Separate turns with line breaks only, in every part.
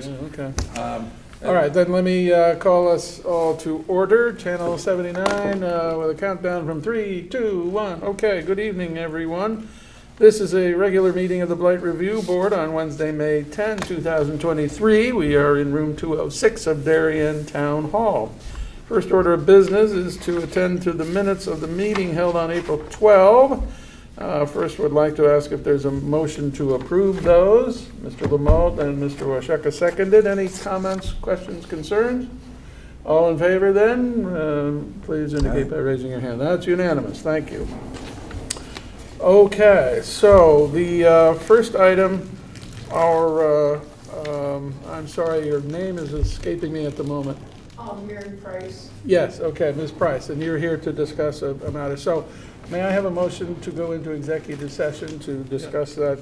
Okay.
Um,
All right, then let me call us all to order. Channel 79 with a countdown from 3, 2, 1. Okay, good evening, everyone. This is a regular meeting of the Blight Review Board on Wednesday, May 10, 2023. We are in room 206 of Darien Town Hall. First order of business is to attend to the minutes of the meeting held on April 12. First, would like to ask if there's a motion to approve those. Mr. Lamotte and Mr. Washeka seconded. Any comments, questions, concerns? All in favor then, please indicate by raising your hand. That's unanimous. Thank you. Okay, so the first item, I'm sorry, your name is escaping me at the moment.
Mary Price.
Yes, okay, Ms. Price, and you're here to discuss a matter. So may I have a motion to go into executive session to discuss that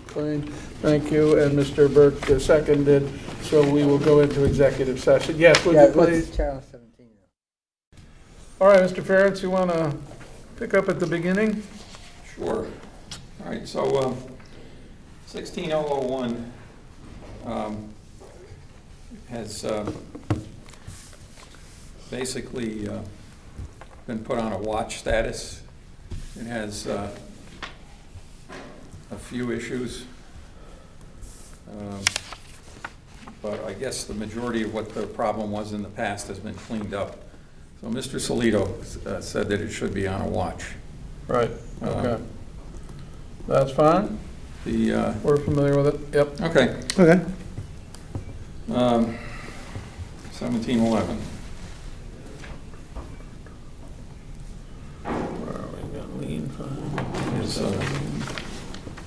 claim? Thank you, and Mr. Burke seconded, so we will go into executive session. Yes, would you please?
Channel 17.
All right, Mr. Ferentz, you want to pick up at the beginning?
Sure. All right, so 16001 has basically been put on a watch status. It has a few issues, but I guess the majority of what the problem was in the past has been cleaned up. So Mr. Solito said that it should be on a watch.
Right, okay. That's fine. We're familiar with it. Yep.
Okay.
Okay.
1711.
Where are we? Got lien file.
Is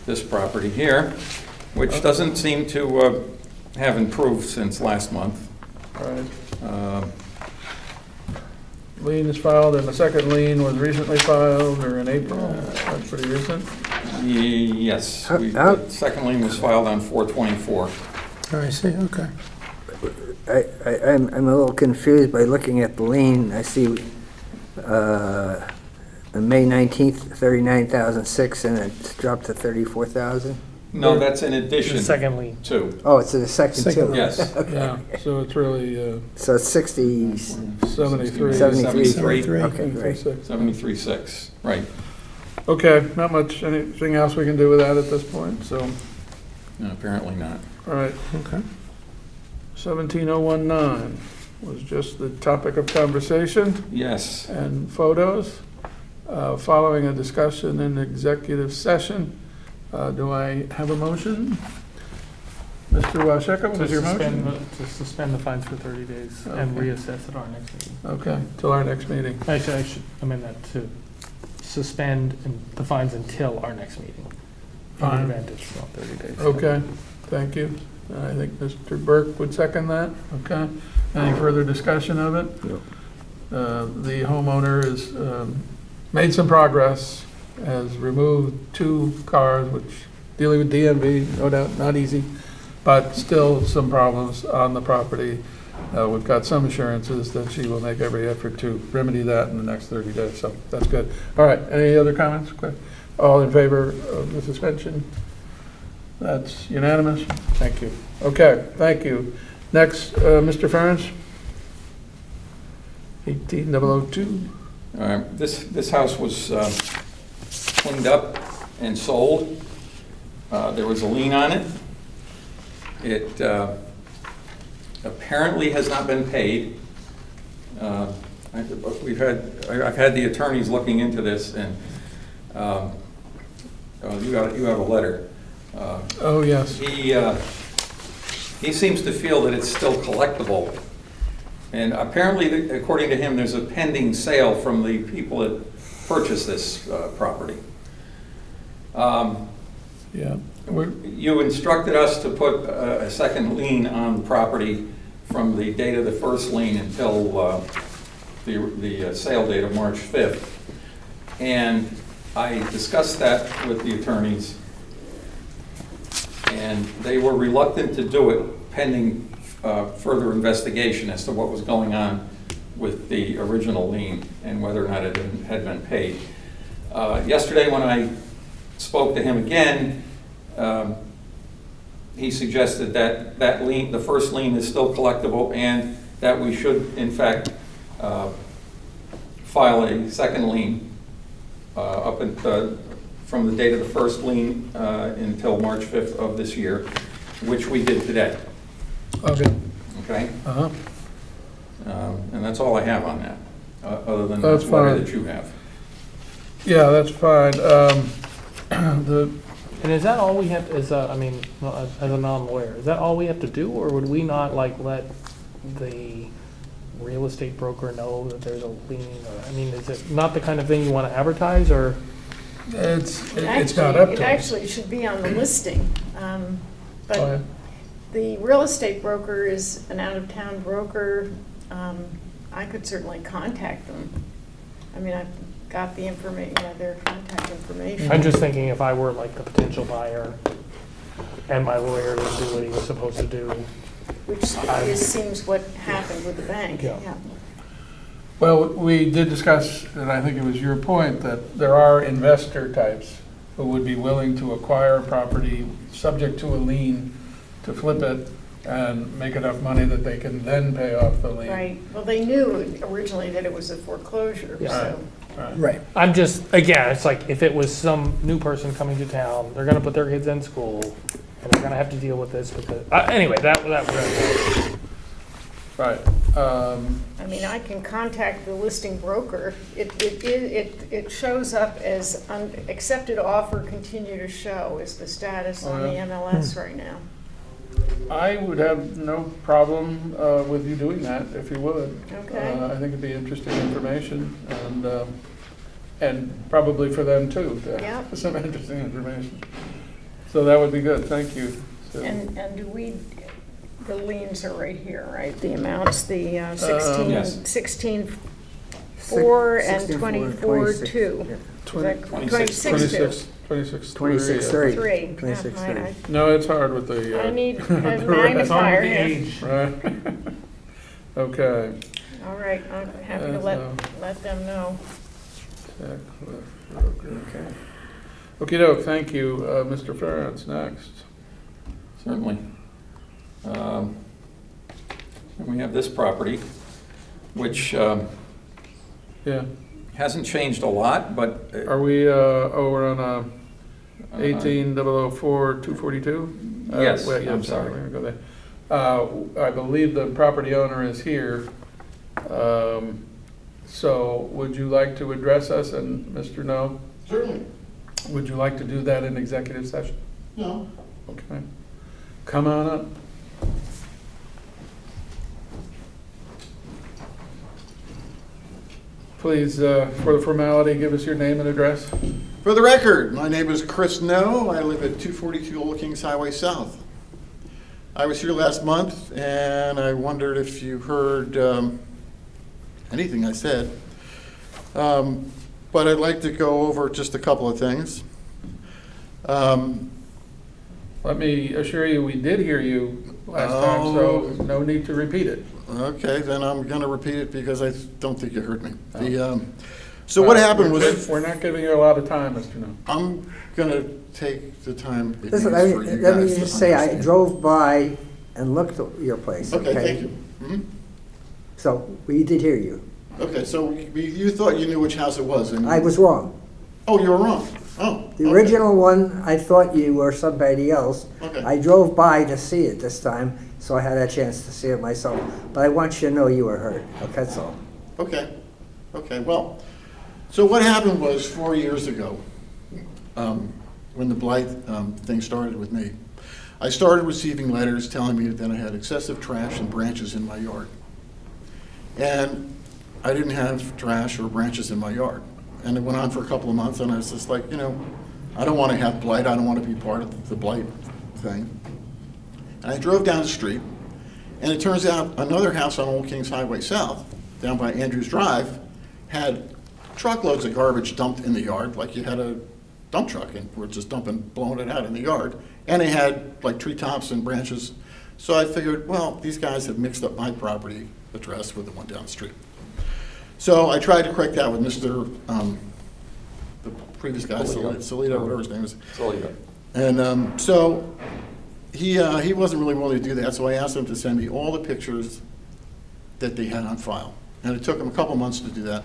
this property here, which doesn't seem to have improved since last month.
All right. Lien is filed, and the second lien was recently filed, or in April? That's pretty recent.
Yes, the second lien was filed on 4/24.
Oh, I see, okay. I'm a little confused by looking at the lien. I see on May 19th, 39,006, and it's dropped to 34,000?
No, that's in addition.
The second lien.
To.
Oh, it's the second too?
Yes.
Yeah, so it's really
So it's 60,
73.
73.
Okay, great.
73.6, right.
Okay, not much, anything else we can do with that at this point, so,
No, apparently not.
all right.
Okay.
17019 was just the topic of conversation
Yes.
and photos. Following a discussion in executive session, do I have a motion? Mr. Washeka, what was your motion?
To suspend the fines for 30 days and
Okay.
reassess at our next meeting.
Okay, till our next meeting.
Actually, I should amend that to suspend the fines until our next meeting.
Fine.
In the event it's not 30 days.
Okay, thank you. I think Mr. Burke would second that. Okay. Any further discussion of it?
No.
The homeowner has made some progress, has removed 2 cars, which dealing with DMV, no doubt, not easy, but still some problems on the property. We've got some assurances that she will make every effort to remedy that in the next 30 days, so that's good. All right, any other comments? All in favor of the suspension? That's unanimous. Thank you. Okay, thank you. Next, Mr. Ferentz. 18002.
This house was cleaned up and sold. There was a lien on it. It apparently has not been paid. I've had the attorneys looking into this, and you have a letter.
Oh, yes.
He seems to feel that it's still collectible. And apparently, according to him, there's a pending sale from the people that purchased this property.
Yeah.
You instructed us to put a second lien on the property from the date of the first lien until the sale date of March 5th. And I discussed that with the attorneys, and they were reluctant to do it pending further investigation as to what was going on with the original lien and whether or not it had been paid. Yesterday when I spoke to him again, he suggested that that lien, the first lien is still collectible, and that we should, in fact, file a second lien from the date of the first lien until March 5th of this year, which we did today.
Okay.
Okay?
Uh-huh.
And that's all I have on that, other than
That's
the letter
fine.
that you have.
Yeah, that's fine.
And is that all we have, I mean, well, as a non-lawyer, is that all we have to do, or would we not like let the real estate broker know that there's a lien? Or, I mean, is it not the kind of thing you want to advertise, or?
It's not up
It
to us.
actually should be on the listing.
Oh, yeah.
But the real estate broker is an out-of-town broker. I could certainly contact them. I mean, I've got the information, their contact information.
I'm just thinking if I were like the potential buyer and my lawyer didn't do what he was supposed to do.
Which seems what happened with the bank,
Yeah.
yeah.
Well, we did discuss, and I think it was your point, that there are investor types who would be willing to acquire property subject to a lien, to flip it and make enough money that they can then pay off the lien.
Right, well, they knew originally that it was a foreclosure,
Yeah.
so.
Right.
I'm just, again, it's like if it was some new person coming to town, they're going to put their kids in school and they're going to have to deal with this because, anyway, that
Right.
I mean, I can contact the listing broker. It shows up as accepted offer, continue to show is the status on the MLS right now.
I would have no problem with you doing that, if you would.
Okay.
I think it'd be interesting information, and probably for them too, to
Yeah.
have some interesting information. So that would be good, thank you. So,
And do we, the liens are right here, right? The amounts, the 16,
Yes.
16.4 and 24.2.
Yeah.
Is that
26.
26.2?
26.30.
3.
26.30.
No, it's hard with the.
I need a
the
magnifier
the
here.
age.
Right. Okay.
All right, I'm happy to let them know.
Okay. Okey-doke, thank you. Mr. Ferentz, next.
Certainly. And we have this property, which
Yeah.
hasn't changed a lot, but
Are we, we're on 18-004, 242?
Yes,
Wait,
I'm sorry.
We're gonna go there. I believe the property owner is here. So would you like to address us, and Mr. No?
Certainly.
Would you like to do that in executive session?
No.
Okay. Come on up. Please, for the formality, give us your name and address.
For the record, my name is Chris No. I live at 242 Old Kings Highway South. I was here last month, and I wondered if you heard anything I said. But I'd like to go over just a couple of things.
Let me assure you, we did hear you last time, so no need to repeat it.
Okay, then I'm going to repeat it because I don't think you heard me. So what happened was,
We're not giving you a lot of time, Mr. No.
I'm going to take the time it needs
Listen,
for you
let me
guys to
just say, I
understand.
drove by and looked at your place,
Okay,
okay?
thank you. Mhm.
So, we did hear you.
Okay, so you thought you knew which house it was, and
I was wrong.
Oh, you were wrong. Oh,
The
okay.
original one, I thought you were somebody else.
Okay.
I drove by to see it this time, so I had a chance to see it myself. But I want you to know you were heard, okay, that's all.
Okay. Okay. Well, so what happened was 4 years ago, when the Blight thing started with me, I started receiving letters telling me that I had excessive trash and branches in my yard, and I didn't have trash or branches in my yard. And it went on for a couple of months, and I was just like, I don't want to have Blight. I don't want to be part of the Blight thing. And I drove down the street, and it turns out another house on Old Kings Highway South, down by Andrews Drive, had truckloads of garbage dumped in the yard, like you had a dump truck, and we're just blowing it out in the yard. And they had like tree tops and branches. So I figured, well, these guys have mixed up my property address with the one down the street. So I tried to correct that with Mr., the previous guy,
Solito.
Solito, whatever his name is.
Solito.
And so he wasn't really willing to do that, so I asked him to send me all the pictures that they had on file. And it took him a couple months to do that.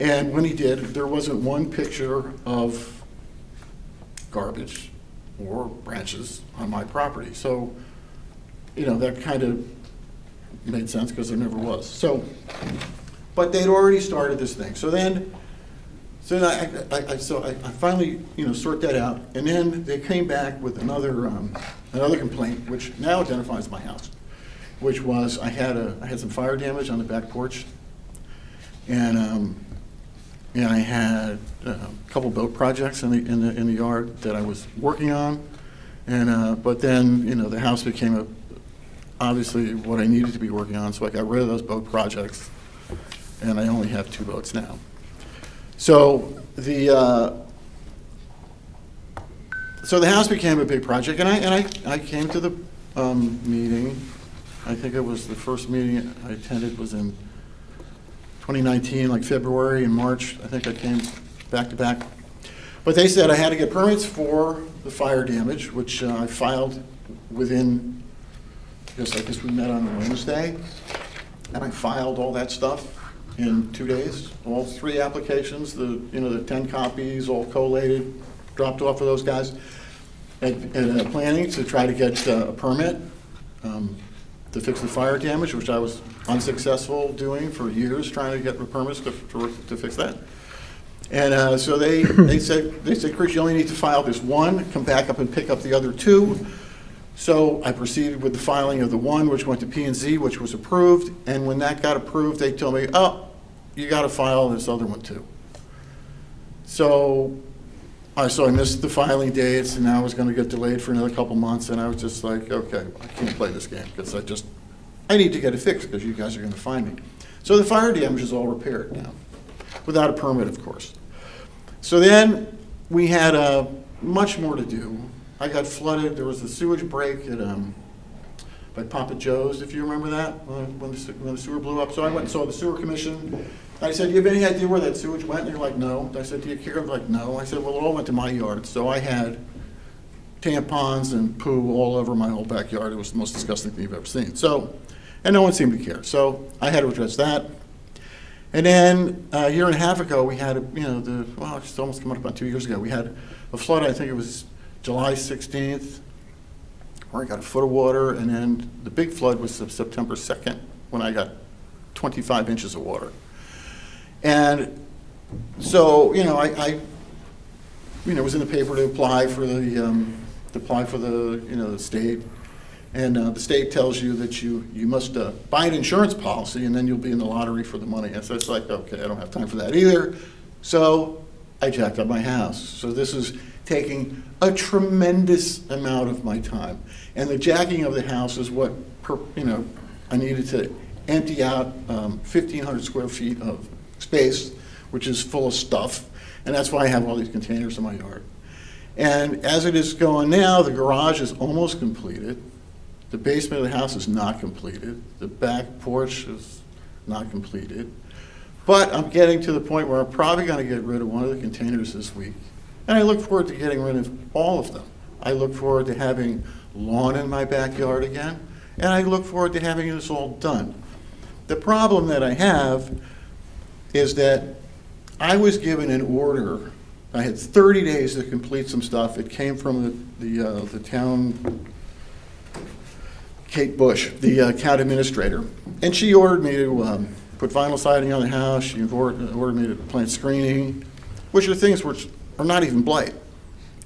And when he did, there wasn't one picture of garbage or branches on my property. So, you know, that kind of made sense because there never was. So, but they'd already started this thing. So then I finally, you know, sort that out. And then they came back with another complaint, which now identifies my house, which was I had some fire damage on the back porch, and I had a couple boat projects in the yard that I was working on, and but then, you know, the house became obviously what I needed to be working on, so I got rid of those boat projects, and I only have 2 boats now. So the house became a big project, and I came to the meeting. I think it was the first meeting I attended was in 2019, like February and March. I think I came back to back. But they said I had to get permits for the fire damage, which I filed within, I guess we met on Wednesday, and I filed all that stuff in 2 days. All 3 applications, the 10 copies, all collated, dropped off for those guys, and planning to try to get a permit to fix the fire damage, which I was unsuccessful doing for years, trying to get permits to fix that. And so they said, Chris, you only need to file this one, come back up and pick up the other 2. So I proceeded with the filing of the 1, which went to P&Z, which was approved. And when that got approved, they told me, oh, you got to file this other one too. So I missed the filing dates, and now I was going to get delayed for another couple months. And I was just like, okay, I can't play this game because I need to get it fixed because you guys are going to find me. So the fire damage is all repaired now, without a permit, of course. So then we had much more to do. I got flooded. There was a sewage break at by Papa Joe's, if you remember that, when the sewer blew up. So I went and saw the sewer commission. I said, do you have any idea where that sewage went? And they're like, no. I said, do you care? They're like, no. I said, well, it all went to my yard. So I had tampons and poo all over my whole backyard. It was the most disgusting thing you've ever seen. So, and no one seemed to care. So I had to address that. And then a year and a half ago, we had, it's almost coming up on 2 years ago, we had a flood. I think it was July 16th, where I got a foot of water, and then the big flood was September 2nd, when I got 25 inches of water. And so, I was in the paper to apply for the state, and the state tells you that you must buy an insurance policy, and then you'll be in the lottery for the money. And so it's like, okay, I don't have time for that either. So I jacked up my house. So this is taking a tremendous amount of my time. And the jacking of the house is what, I needed to empty out 1,500 square feet of space, which is full of stuff. And that's why I have all these containers in my yard. And as it is going now, the garage is almost completed. The basement of the house is not completed. The back porch is not completed. But I'm getting to the point where I'm probably going to get rid of one of the containers this week. And I look forward to getting rid of all of them. I look forward to having lawn in my backyard again, and I look forward to having this all done. The problem that I have is that I was given an order. I had 30 days to complete some stuff. It came from the town, Kate Bush, the town administrator, and she ordered me to put vinyl siding on the house. She ordered me to plant screening, which are things which are not even blight.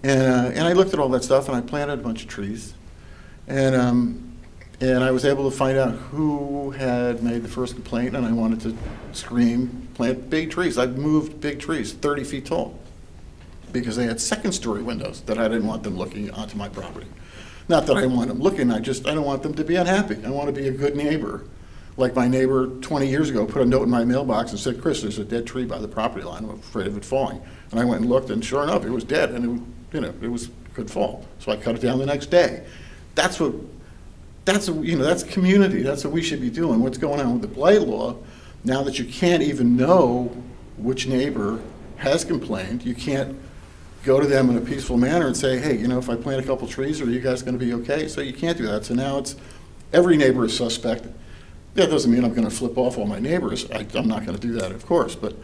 And I looked at all that stuff, and I planted a bunch of trees. And I was able to find out who had made the first complaint, and I wanted to plant big trees. I moved big trees, 30 feet tall, because they had second-story windows that I didn't want them looking onto my property. Not that I want them looking, I don't want them to be unhappy. I want to be a good neighbor. Like my neighbor 20 years ago put a note in my mailbox and said, Chris, there's a dead tree by the property line. I'm afraid of it falling. And I went and looked, and sure enough, it was dead, and it could fall. So I cut it down the next day. That's community. That's what we should be doing. What's going on with the blight law, now that you can't even know which neighbor has complained, you can't go to them in a peaceful manner and say, hey, if I plant a couple trees, are you guys going to be okay? So you can't do that. So now every neighbor is suspect. That doesn't mean I'm going to flip off all my neighbors. I'm not going to do that, of course. But,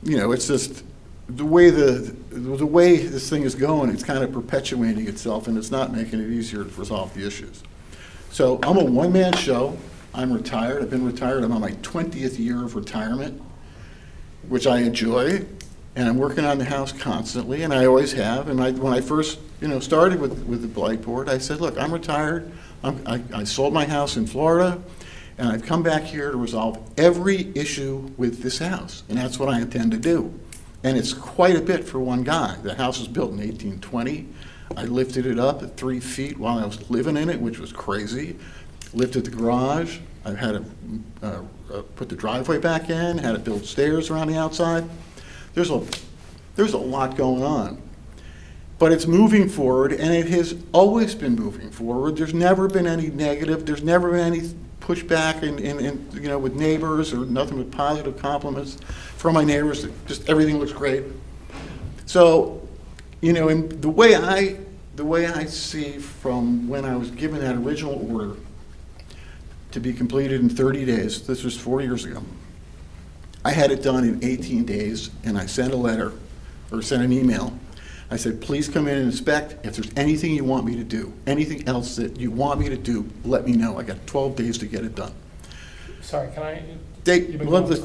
it's just the way this thing is going, it's kind of perpetuating itself, and it's not making it easier to resolve the issues. So I'm a one-man show. I'm retired. I've been retired. I'm on my 20th year of retirement, which I enjoy. And I'm working on the house constantly, and I always have. And when I first, started with the Blight Board, I said, look, I'm retired. I sold my house in Florida, and I've come back here to resolve every issue with this house. And that's what I intend to do. And it's quite a bit for one guy. The house was built in 1820. I lifted it up at 3 feet while I was living in it, which was crazy. Lifted the garage. I had to put the driveway back in, had to build stairs around the outside. There's a lot going on. But it's moving forward, and it has always been moving forward. There's never been any negative. There's never been any pushback with neighbors, or nothing but positive compliments from my neighbors. Just everything looks great. So, in the way I see from when I was given that original order to be completed in 30 days, this was 4 years ago, I had it done in 18 days, and I sent a letter, or sent an email. I said, please come in and inspect. If there's anything you want me to do, anything else that you want me to do, let me know. I got 12 days to get it done.
Sorry, can I?
Let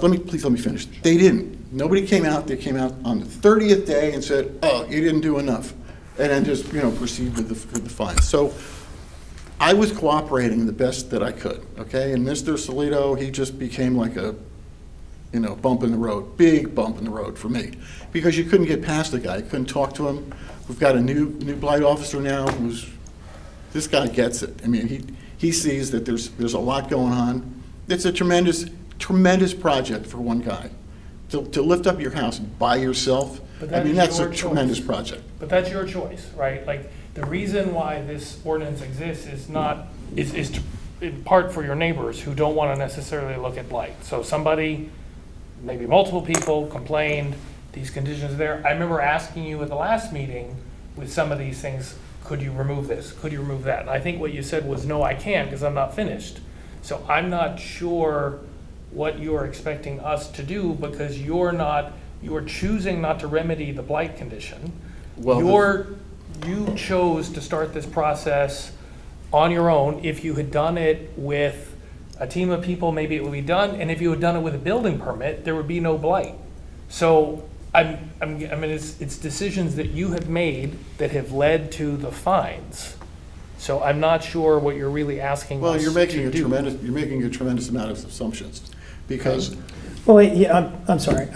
me finish. They didn't. Nobody came out. They came out on the 30th day and said, oh, you didn't do enough. And then just, proceed with the fines. So I was cooperating the best that I could, okay? And Mr. Solito, he just became like a, bump in the road, big bump in the road for me, because you couldn't get past the guy. You couldn't talk to him. We've got a new Blight officer now this guy gets it. I mean, he sees that there's a lot going on. It's a tremendous project for one guy. To lift up your house by yourself, that's a tremendous project.
But that's your choice, right? Like, the reason why this ordinance exists is in part for your neighbors who don't want to necessarily look at blight. So somebody, maybe multiple people, complained, these conditions are there. I remember asking you at the last meeting with some of these things, could you remove this? Could you remove that? And I think what you said was, no, I can't, because I'm not finished. So I'm not sure what you're expecting us to do, because you're choosing not to remedy the blight condition.
Well,
You chose to start this process on your own. If you had done it with a team of people, maybe it would be done. And if you had done it with a building permit, there would be no blight. So it's decisions that you have made that have led to the fines. So I'm not sure what you're really asking us to do.
Well, you're making a tremendous amount of assumptions, because
Well, wait, yeah, I'm sorry.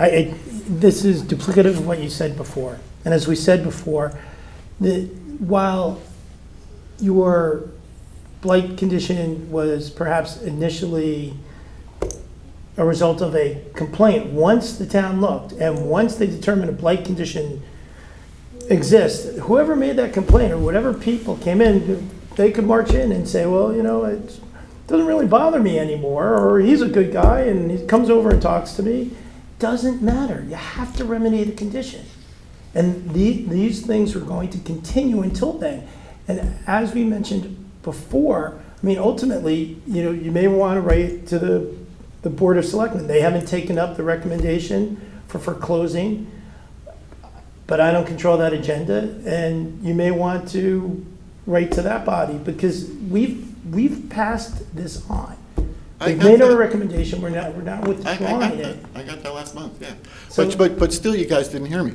This is duplicative of what you said before. And as we said before, while your blight condition was perhaps initially a result of a complaint, once the town looked and once they determined a blight condition exists, whoever made that complaint or whatever people came in, they could march in and say, well, it doesn't really bother me anymore, or he's a good guy and he comes over and talks to me. Doesn't matter. You have to remedy the condition. And these things are going to continue until then. And as we mentioned before, ultimately, you may want to write to the Board of Selectmen. They haven't taken up the recommendation for foreclosing, but I don't control that agenda. And you may want to write to that body, because we've passed this on. They've made our recommendation. We're not withdrawing it.
I got that last month, yeah.
So-
But still, you guys didn't hear me.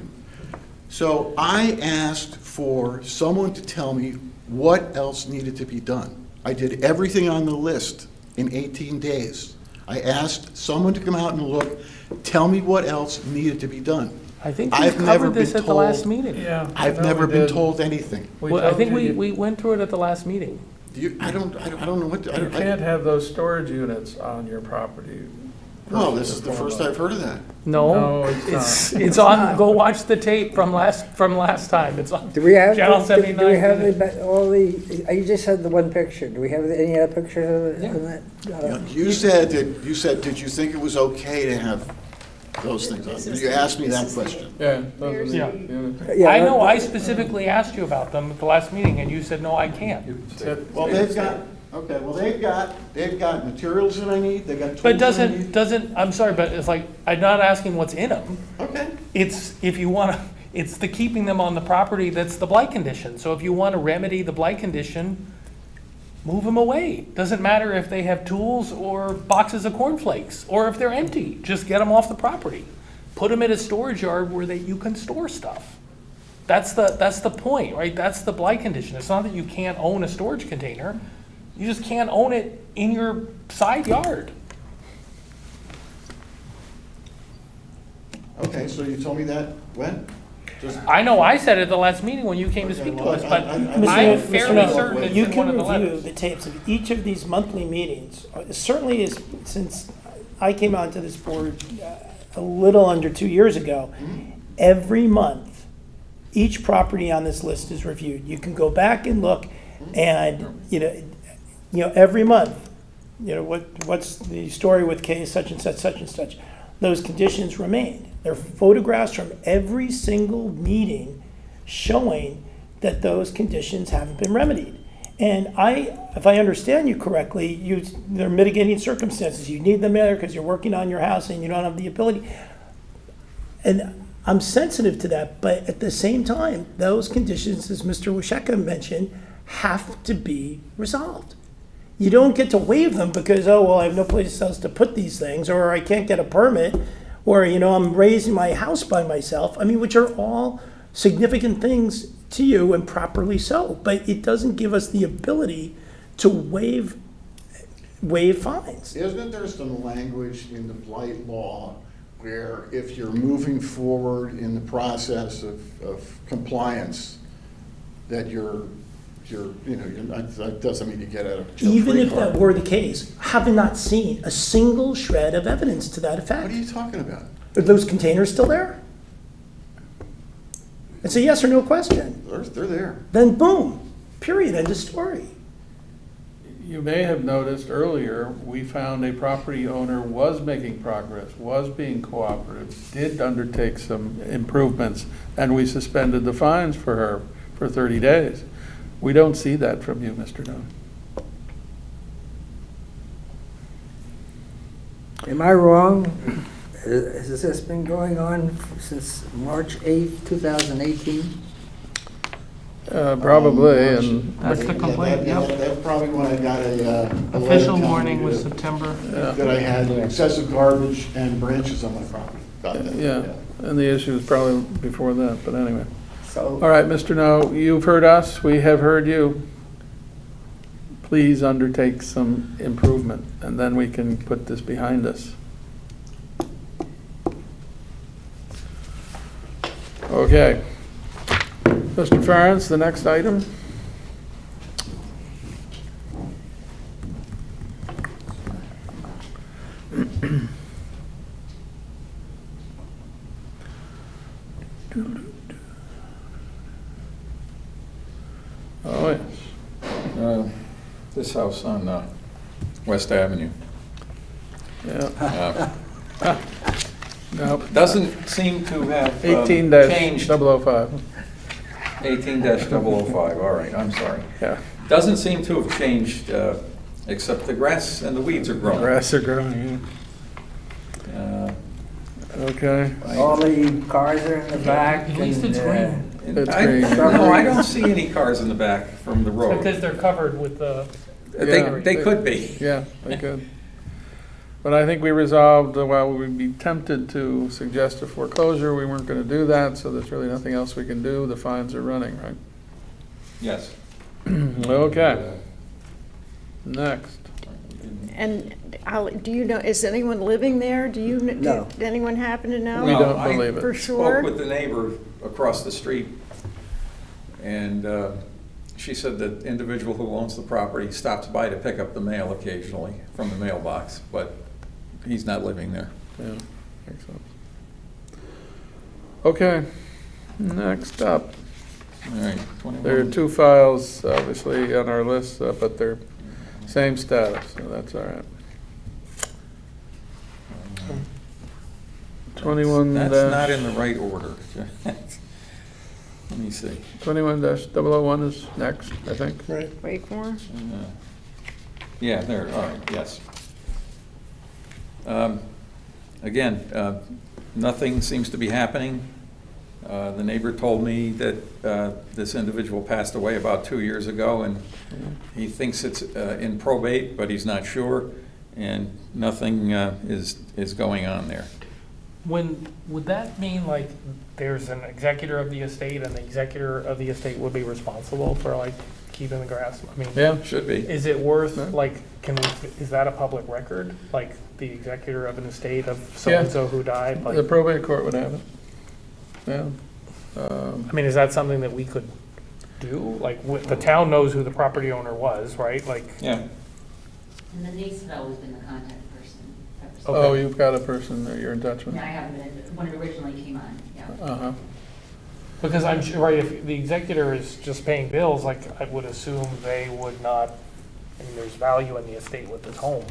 So I asked for someone to tell me what else needed to be done. I did everything on the list in 18 days. I asked someone to come out and look, tell me what else needed to be done.
I think we
I've never
covered this
been
at the last
told-
meeting.
Yeah.
I've
no,
never
we
been
did.
told anything.
Well, I
told
think
you
we went through it at the last meeting.
I don't know what,
You can't have those storage units on your property.
well, this is the first I've heard of that.
No,
No, it's not.
it's on, go watch the tape from last time. It's on
Do we have,
Channel
do
79.
we have you just had the one picture. Do we have any other pictures of that?
You said, did you think it was okay to have those things
This
on.
is
You
the-
asked me
this
that
is the-
question.
Yeah.
There's
those are
the-
the-
Yeah,
I know, I specifically asked you about them at the last meeting, and you said, no, I can't.
Well, they've got, okay, well, they've got materials that I need, they've got tools
But
that I need.
doesn't, I'm sorry, but it's like, I'm not asking what's in them.
Okay,
It's, if you want to, it's the keeping them on the property that's the blight condition. So if you want to remedy the blight condition, move them away. Doesn't matter if they have tools or boxes of cornflakes, or if they're empty, just get them off the property. Put them in a storage yard where you can store stuff. That's the point, right? That's the blight condition. It's not that you can't own a storage container. You just can't own it in your side yard.
okay, so you told me that when? Just-
I know I said it at the last meeting when you came to
Okay,
speak to
well,
us, but
I-
I'm
Mr.
fairly
Noel,
certain it's
you
in
can
one of the
review
letters.
the tapes of each of these monthly meetings. Certainly is, since I came onto this board a little under 2 years ago, every month, each property on this list is reviewed. You can go back and look and, every month, what's the story with case such and such, those conditions remain. There are photographs from every single meeting showing that those conditions haven't been remedied. And if I understand you correctly, there are mitigating circumstances. You need them there because you're working on your house and you don't have the ability. And I'm sensitive to that, but at the same time, those conditions, as Mr. Washeka mentioned, have to be resolved. You don't get to waive them because, I have no place else to put these things, or I can't get a permit, or, I'm raising my house by myself. I mean, which are all significant things to you, and properly so. But it doesn't give us the ability to waive fines.
Isn't there some language in the blight law where if you're moving forward in the process of compliance, that that doesn't mean you get out of jail
Even
free
if that
card?
were the case, have not seen a single shred of evidence to that
What
effect.
are you talking about?
Are those containers still there? It's a yes or no question.
They're there.
Then boom, period, end of story.
You may have noticed earlier, we found a property owner was making progress, was being cooperative, did undertake some improvements, and we suspended the fines for her for 30 days. We don't see that from you, Mr. Dunn.
Am I wrong? Has this been going on since March 8th, 2018?
Probably, and
That's the complaint,
Yeah,
yep.
that's probably when I got a letter
Official
telling
warning
me
was
that-
September.
that I had excessive garbage and branches on my property. Got that.
yeah, and the issue was probably before that, but anyway.
So,
All right, Mr. No, you've heard us, we have heard you. Please undertake some improvement, and then we can put this behind us. Okay. Mr. Ferentz, the next item? Oh, yes.
This house on West Avenue.
Yeah.
Uh,
No,
Doesn't seem to have changed.
18-005.
18-005, all right, I'm sorry.
Yeah,
Doesn't seem to have changed, except the grass and the weeds are growing.
grass are growing,
Uh,
yeah. Okay.
all the cars are in the back.
At least
and,
it's green.
It's
I-
green.
No, I don't see any cars in the back from the road.
Because they're covered with the,
Yeah.
They could be.
Yeah, they could. But I think we resolved, while we'd be tempted to suggest a foreclosure, we weren't gonna do that, so there's really nothing else we can do. The fines are running, right?
Yes.
Okay, next.
And do you know, is anyone living there? Do you,
No.
did anyone happen to know?
We don't
I
believe it.
For sure?
spoke with the neighbor across the street, and she said that the individual who owns the property stops by to pick up the mail occasionally from the mailbox, but he's not living there.
Yeah, makes sense. Okay, next up.
All right. 21.
There are two files, obviously, on our list, but they're same status, so that's all right. 21
That's not in the right order. Let me see.
21-001 is next, I think.
Right.
Wakemore?
Yeah, there, all right, yes. Again, nothing seems to be happening. The neighbor told me that this individual passed away about 2 years ago, and he thinks it's in probate, but he's not sure, and nothing is going on there.
Would that mean like there's an executor of the estate and the executor of the estate would be responsible for like keeping the grass? I mean,
Yeah,
Should be.
is it worth,
No.
like, is that a public record? Like the executor of an estate of so-and-so who died?
the
Like,
probate court would have it. Yeah.
I mean, is that something that we could do? Like, the town knows who the property owner was, right? Like,
Yeah,
And the niece had always been the contact person.
Oh,
Okay.
you've got a person that you're in touch with?
Yeah, I haven't been, when it originally came on, yeah.
Uh-huh.
because I'm sure, right, if the executor is just paying bills, like, I would assume they would not, I mean, there's value in the estate with this home.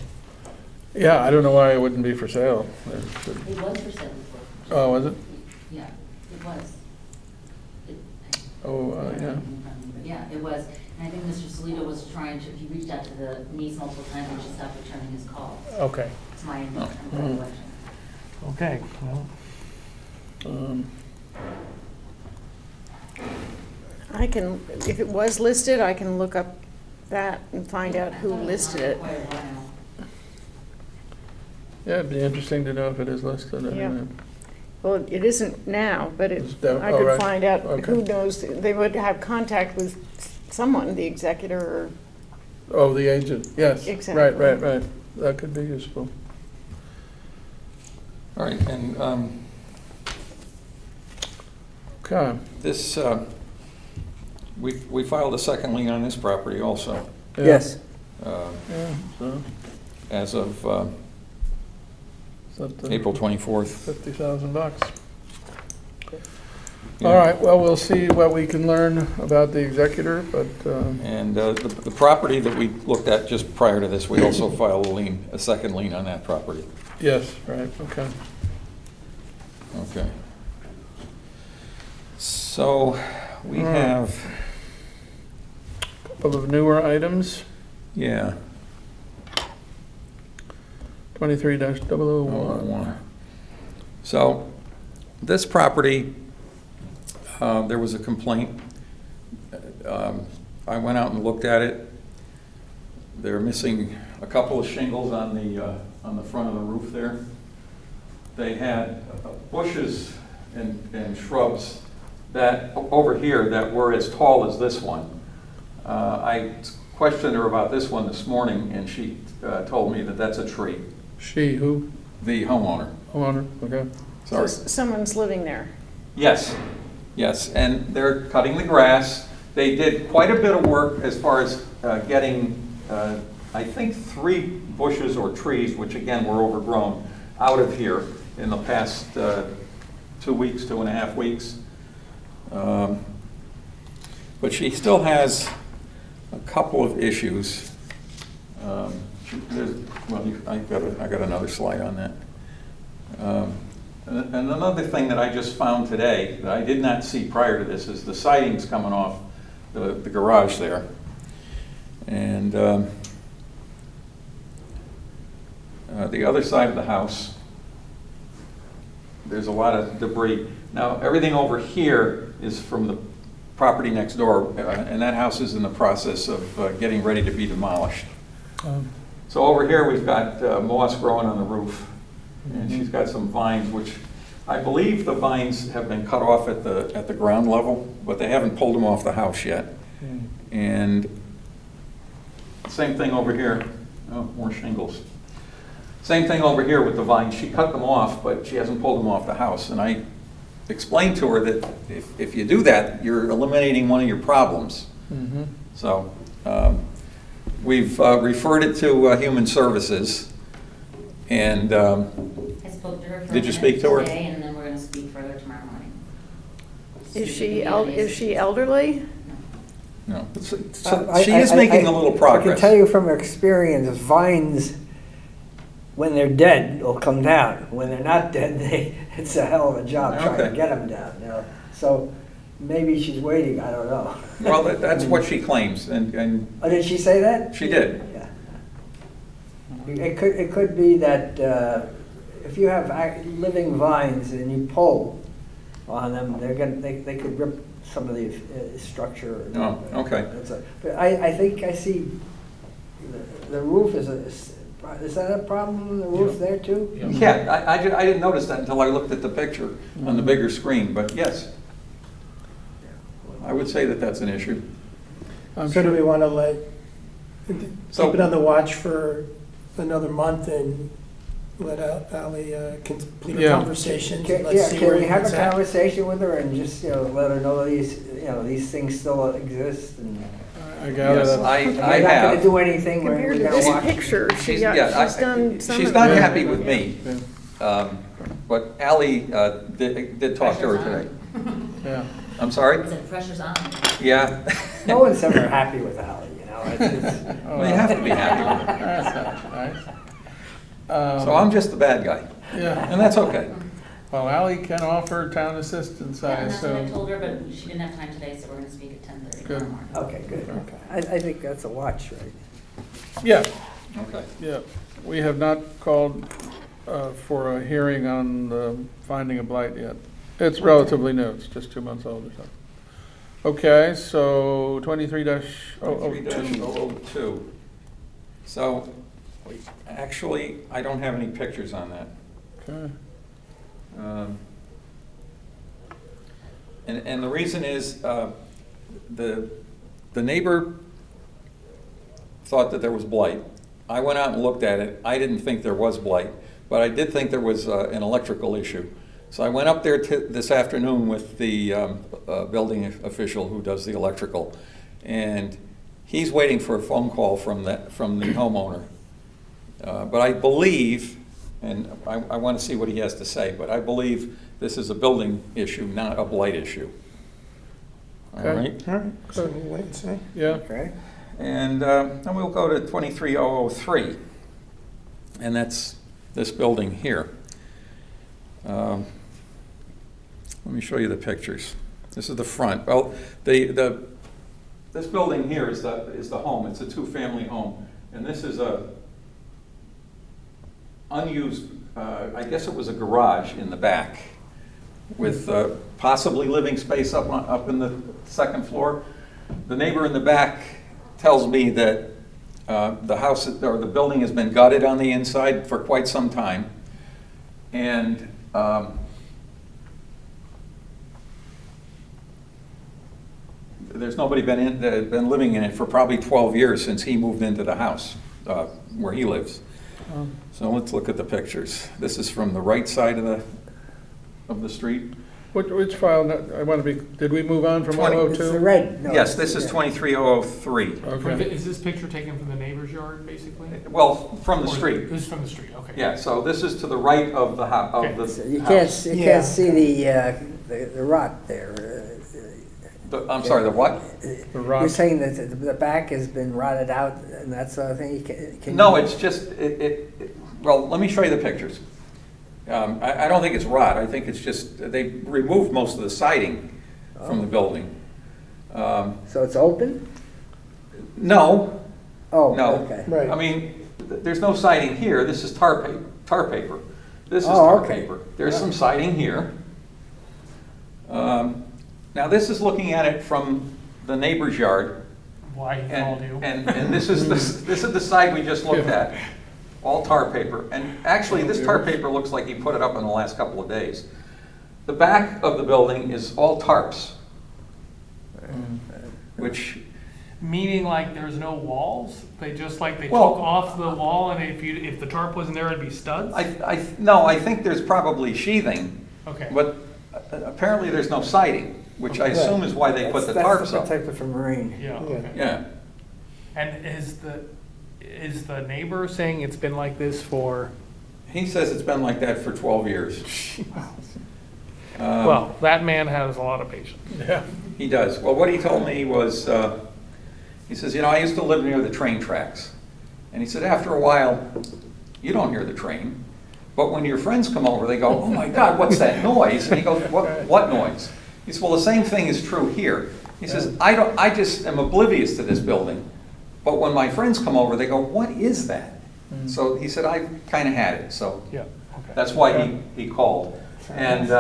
Yeah, I don't know why it wouldn't be for sale.
It was for sale before.
Oh, was it?
Yeah, it was. It-
Oh, yeah.
But yeah, it was. And I think Mr. Salito was trying to, he reached out to the niece multiple times and she stopped returning his calls.
Okay,
It's my
Hmm.
recollection.
okay, well,
Um,
I can, if it was listed, I can look up that and find out who listed it.
Quite a while.
Yeah, it'd be interesting to know if it is listed. I
Yeah.
mean,
Well, it isn't now, but
It's down-
I
oh,
could
right.
find out
Okay.
who knows. They would have contact with someone, the executor or
Oh, the agent, yes.
Exactly.
Right. That could be useful.
all right, and
Okay.
this, we filed a second lien on this property also,
Yeah.
Yes.
uh,
Yeah, so,
as of
is that the
April 24th.
$50,000.
Yeah.
All right, well, we'll see what we can learn about the executor, but,
And the property that we looked at just prior to this, we also filed a second lien on that property.
yes, right, okay.
Okay. So we
All right.
have,
Couple of newer items,
yeah.
23-001.
So this property, there was a complaint. I went out and looked at it. They're missing a couple of shingles on the front of the roof there. They had bushes and shrubs that, over here, that were as tall as this one. I questioned her about this one this morning, and she told me that that's a tree,
She, who?
the homeowner.
Homeowner, okay.
so
Sorry.
someone's living there.
Yes, and they're cutting the grass. They did quite a bit of work as far as getting, I think, 3 bushes or trees, which again were overgrown, out of here in the past 2 weeks, 2.5 weeks. But she still has a couple of issues. I got another slide on that. And another thing that I just found today that I did not see prior to this is the siding's coming off the garage there. And the other side of the house, there's a lot of debris. Now, everything over here is from the property next door, and that house is in the process of getting ready to be demolished. So over here, we've got moss growing on the roof, and she's got some vines, which I believe the vines have been cut off at the ground level, but they haven't pulled them off the house yet. And same thing over here. Oh, more shingles. Same thing over here with the vines. She cut them off, but she hasn't pulled them off the house. And I explained to her that if you do that, you're eliminating one of your problems.
Mhm.
So we've referred it to Human Services. And
I spoke to her for a
Did you
minute
speak to her?
today, and then we're going to speak further tomorrow morning.
Is
See
she,
if we can
is she elderly?
no,
I-
she is making a little
I can
progress.
tell you from experience, vines when they're dead, it'll come down. When they're not dead, it's a hell of a job trying to
Okay.
get them down, you know? So maybe she's waiting, I don't know.
Well, that's what she claims, and
Oh, did she say that?
she did.
Yeah. It could be that if you have living vines and you pull on them, they could rip some of the structure.
Oh, okay.
But I think I see the roof is that a problem, the roof there too?
Yeah, I didn't notice that until I looked at the picture on the bigger screen, but yes. I would say that that's an issue.
I'm
So do
sure-
we want to
So-
keep it on the watch for another month and let Ally complete her
Yeah.
conversations and let's
Yeah,
see
can
where
we
it
have a
gets at?
conversation with her and just, let her know these things still exist and.
I gather
Yes,
that.
I
We're not gonna
have.
do anything, we're
Compared to
gonna
this
watch.
picture, she's
Yeah,
done some of
she's
it.
not
Yeah.
happy with me, but Ally did talk to her today.
Yeah.
I'm sorry?
I said, pressure's on.
Yeah.
No one's ever happy with Ally, it's.
Well, you have to be happy with her.
That's nice.
So I'm just the bad guy,
Yeah,
and that's okay.
well, Ally can offer town assistance, I
And that's what I
assume.
told her, but she didn't have time today, so we're gonna speak at 10:30
Good.
tomorrow morning.
Okay, good.
Okay.
I think that's a watch, right?
Yeah,
Okay.
yeah. We have not called for a hearing on the finding of blight yet. It's relatively new, it's just 2 months old or something. Okay, so 23-002.
3-002. So, actually, I don't have any pictures on that.
Okay.
And the reason is, the neighbor thought that there was blight. I went out and looked at it. I didn't think there was blight, but I did think there was an electrical issue. So I went up there this afternoon with the building official who does the electrical, and he's waiting for a phone call from the homeowner. But I believe, and I want to see what he has to say, but I believe this is a building issue, not a blight issue. All
Okay.
right?
All right, so we'll wait and see.
Yeah,
Okay.
And then we'll go to 23003, and that's this building here. Let me show you the pictures. This is the front. Well, this building here is the home. It's a two-family home, and this is a unused. I guess it was a garage in the back, with possibly living space up in the second floor. The neighbor in the back tells me that the house or the building has been gutted on the inside for quite some time, and there's nobody been living in it for probably 12 years since he moved into the house where he lives. So let's look at the pictures. This is from the right side of the street.
which file, I want to be, did we move on from
20.
It's the
102?
red. no,
Yes,
it's-
this is
yeah.
23003.
Okay,
Is this picture taken from the neighbor's yard, basically?
Well, from the
Or
street.
This is from the street, okay.
Yeah, so this is to the right of the house.
Okay.
So you
house.
can't
Yeah.
see the rot there.
I'm sorry, the what?
the
You're
rock,
saying that the back has been rotted out and that sort of thing? Can
No,
you-
it's just, well, let me show you the pictures. I don't think it's rot. I think it's just, they removed most of the siding from the building.
So it's open?
No,
Oh,
no.
okay.
Right.
I mean, there's no siding here. This is tar paper. This is
Oh,
tar
okay.
paper. There's some siding here. Now, this is looking at it from the neighbor's yard.
Why he called you.
And this is the side we just looked at, all tar paper. And actually, this tar paper looks like he put it up in the last couple of days. The back of the building is all tarps, which,
Meaning like there's no walls? They just like, they took
Well-
off the wall and if the tarp wasn't there, it'd be studs?
no, I think there's probably sheathing,
Okay.
but apparently there's no siding, which I assume is why they put the tarps
That's
up.
protected from rain.
Yeah,
Yeah.
okay.
Yeah.
And is the neighbor saying it's been like this for,
He says it's been like that for 12 years.
well, that man has a lot of patience.
yeah,
He does. Well, what he told me was, he says, I used to live near the train tracks. And he said, after a while, you don't hear the train. But when your friends come over, they go, oh my God, what's that noise? And he goes, what noise? He says, well, the same thing is true here. He says, I just am oblivious to this building. But when my friends come over, they go, what is that? So he said, I kind of had it, so
Yeah, okay.
that's why he called. And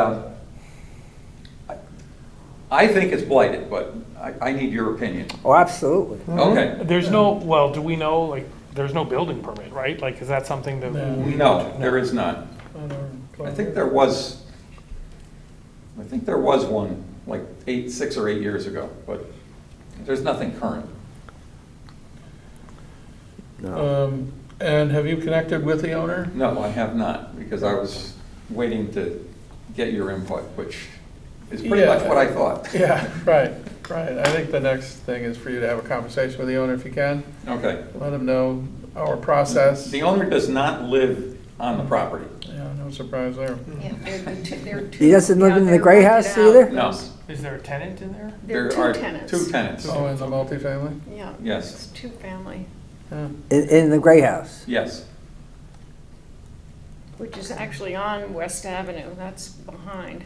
I think it's blighted, but I need your opinion.
Oh, absolutely.
Okay.
There's no, well, do we know, like, there's no building permit, right? Like, is that something that?
No.
we-
No, there is not. I think there was one, like 6 or 8 years ago, but there's nothing current.
And have you connected with the owner?
No, I have not, because I was waiting to get your input, which is pretty
Yeah.
much what I thought.
Yeah, right. I think the next thing is for you to have a conversation with the owner if you can.
Okay.
Let him know our process.
The owner does not live on the property.
Yeah, no surprise there.
Yeah, there are two.
He doesn't live
yeah,
in the
they're
gray
rented
house
out.
either?
No.
Is there a tenant in there?
There
There
are
are
two tenants.
2 tenants.
Oh, in the multifamily?
Yeah.
Yes.
It's two family,
Yeah.
In the gray house?
Yes.
which is actually on West Avenue. That's behind.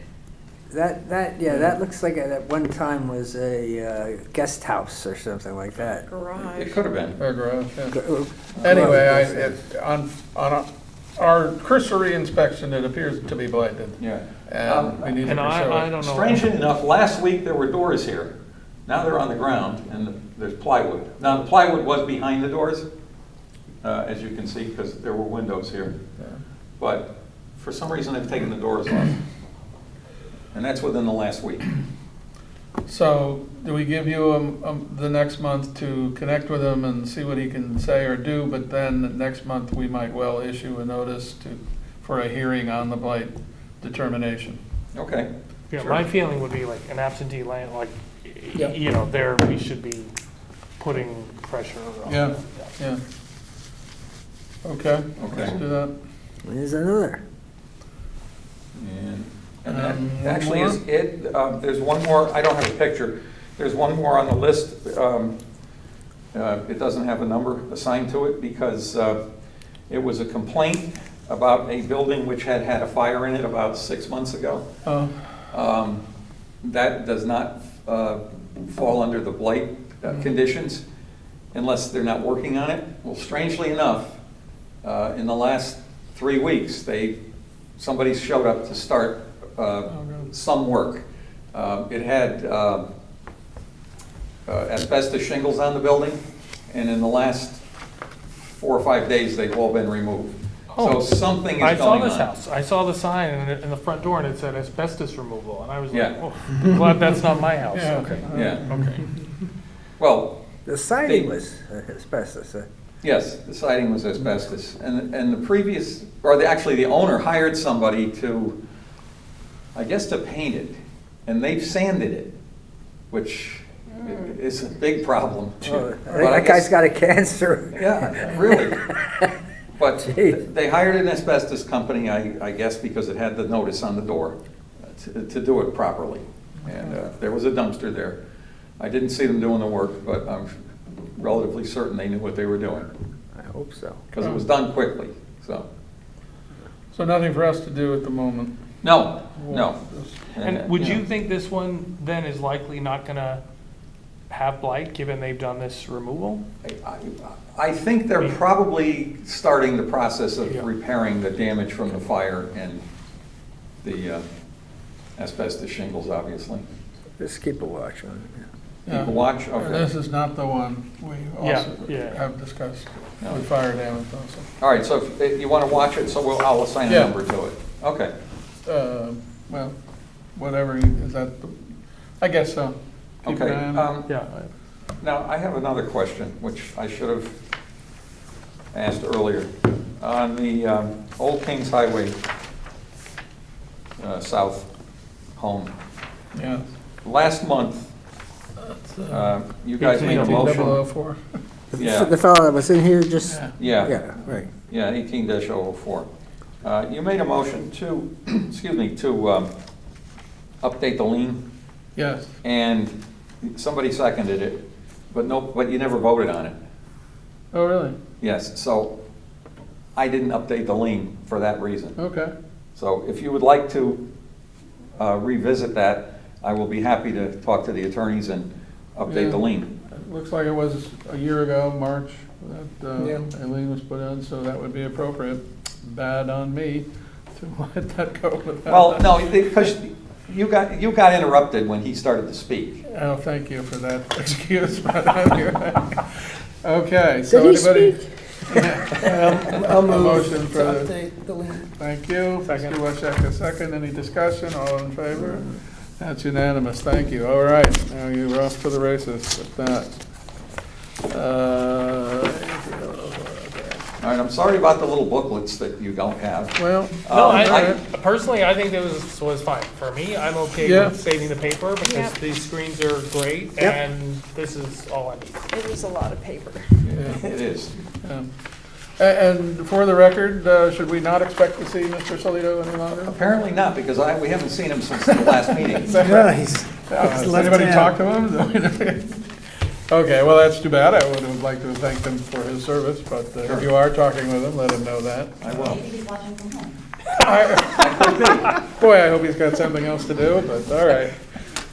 That looks like at one time was a guest house or something like that.
Garage.
It could have been.
Or garage, yeah. Anyway, on our cursory inspection, it appears to be blighted.
Yeah.
And we need to
And
pursue
I
it.
don't know.
Strangely enough, last week there were doors here. Now they're on the ground and there's plywood. Now the plywood was behind the doors, as you can see, because there were windows here.
Yeah.
But for some reason they've taken the doors off. And that's within the last week.
So, do we give you the next month to connect with him and see what he can say or do, but then next month we might well issue a notice for a hearing on the blight determination?
Okay.
Yeah,
Sure.
my feeling would be like an absentee land, like,
Yeah.
you know, there, we should be putting pressure on.
Yeah, yeah. Okay, let's
Okay.
do that.
There's another.
And that
One
actually
more?
is it. There's one more, I don't have a picture. There's one more on the list. It doesn't have a number assigned to it because it was a complaint about a building which had had a fire in it about 6 months ago.
Oh,
That does not fall under the blight conditions unless they're not working on it. Well, strangely enough, in the last 3 weeks, somebody showed up to start some work. It had asbestos shingles on the building, and in the last 4 or 5 days, they've all been removed. So
Oh,
something is
I
going
saw
on.
this house. I saw the sign in the front door and it said asbestos removal. And I was like,
Yeah.
oh, I'm glad that's not my house.
Yeah.
Okay.
Yeah.
Okay.
Well,
The siding
They-
was asbestos.
yes, the siding was asbestos, and the previous, actually, the owner hired somebody to, I guess, to paint it, and they've sanded it, which is a big problem.
Oh,
But I
that guy's
guess-
got a cancer.
Yeah, really. But
Jeez.
they hired an asbestos company, I guess, because it had the notice on the door to do it properly. And there was a dumpster there. I didn't see them doing the work, but I'm relatively certain they knew what they were doing,
I hope so.
because it was done quickly, so.
so nothing for us to do at the moment.
No.
And would
Yeah.
you think this one then is likely not going to have blight, given they've done this removal?
I think they're probably starting the process
Yeah.
of repairing the damage from the fire and the asbestos shingles, obviously.
Just keep a watch on it.
Yeah.
Keep a watch,
And
okay.
this is not the one we
Yeah,
also
yeah.
have discussed
No.
with fire damage also.
All right, so if you want to watch it, so I'll assign a
Yeah.
number to it. Okay.
Well, whatever, is that, I guess so. Keep an
Okay.
eye on it.
Yeah.
Now, I have another question, which I should have asked earlier. On the Old Kings Highway South home,
Yeah.
last month, you guys made a
18
motion.
004.
Yeah.
The fellow that was in here just,
Yeah.
Yeah,
right.
yeah, 18-004. You made a motion to, excuse me, to update the lien,
Yes.
and somebody seconded it, but you never voted on it.
Oh, really?
Yes, so I didn't update the lien for that reason.
Okay.
So if you would like to revisit that, I will be happy to talk to the attorneys and update the
Yeah.
lien.
It looks like it was a year ago, March, that
Yeah.
a lien was put in, so that would be appropriate. Bad on me to let that go without.
Well, no, because you got interrupted when he started to speak.
Oh, thank you for that excuse. But anyway. Okay, so
Did he
anybody?
speak?
A
I'll move
motion
to
for the-
update the lien.
Thank you.
Second.
Mr. Washak, a second. Any discussion? All in favor? That's unanimous. Thank you. All right, now you're off to the races with that.
All right, I'm sorry about the little booklets that you don't have.
Well,
No,
all
I,
right.
personally, I think that was fine. For me, I'm okay
Yeah.
with saving the paper because
Yep.
these screens are great
Yep.
and this is all I need.
It is a lot of paper.
Yeah.
It is.
And for the record, should we not expect to see Mr. Solido any longer?
Apparently not, because we haven't seen him since the last meeting.
Yeah, he's
Has
left
anybody
town.
talked to him? Okay, well, that's too bad. I would have liked to have thanked him for his service, but if you are talking with him, let him know that.
I will.
Maybe he's watching from home.
Boy, I hope he's got something else to do, but all right.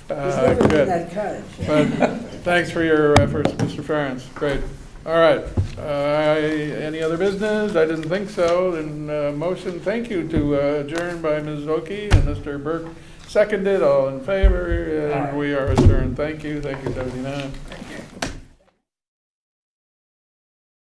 He's living in
Good.
that cottage.
But thanks for your efforts, Mr. Ferentz. Great. All right. Any other business? I didn't think so. Then motion, thank you to adjourn by Ms. Oki and Mr. Burke. Seconded, all in favor, and we are adjourned. Thank you, 79.